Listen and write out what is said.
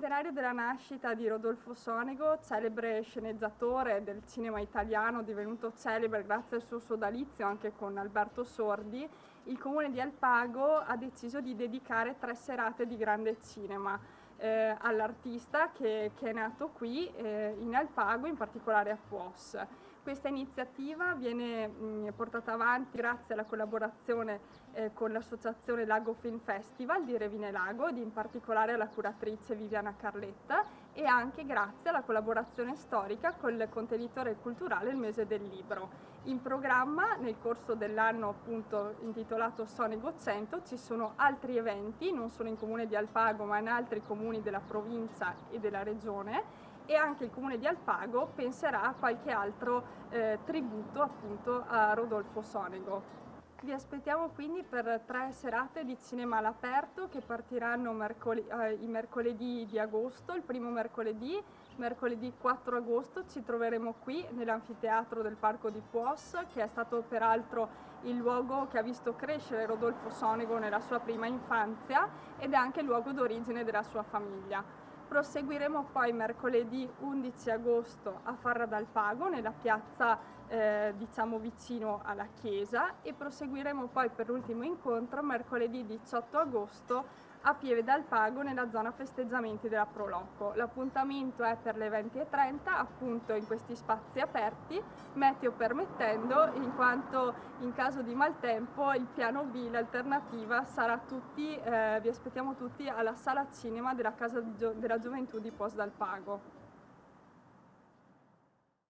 centenario della nascita di Rodolfo Sonego, celebre sceneggiatore del cinema italiano, divenuto celebre grazie al suo sodalizio anche con Alberto Sordi, il comune di Alpago ha deciso di dedicare 3 serate di grande cinema all'artista che è nato qui in Alpago, in particolare a Puos. Questa iniziativa viene portata avanti grazie alla collaborazione con l'associazione Lago Film Festival di Revine Lago ed in particolare alla curatrice Viviana Carletta, e anche grazie alla collaborazione storica con il contenitore culturale Il Mese del Libro. In programma nel corso dell'anno appunto intitolato Sonego 100 ci sono altri eventi, non solo in comune di Alpago ma in altri comuni della provincia e della regione, e anche il comune di Alpago penserà a qualche altro tributo appunto a Rodolfo Sonego. Vi aspettiamo quindi per 3 serate di cinema all'aperto che partiranno i mercoledì di agosto. Il primo mercoledì 4 agosto, ci troveremo qui nell'anfiteatro del Parco di Puos, che è stato peraltro il luogo che ha visto crescere Rodolfo Sonego nella sua prima infanzia ed è anche il luogo d'origine della sua famiglia. Proseguiremo poi mercoledì 11 agosto a Farra d'Alpago, nella piazza diciamo vicino alla chiesa, e proseguiremo poi per l'ultimo incontro mercoledì 18 agosto a Pieve d'Alpago nella zona festeggiamenti della Proloco. L'appuntamento è per le 20:30 appunto in questi spazi aperti, meteo permettendo, in quanto in caso di maltempo il piano B, l'alternativa, sarà vi aspettiamo tutti alla sala cinema della Casa della Gioventù di Puos d'Alpago.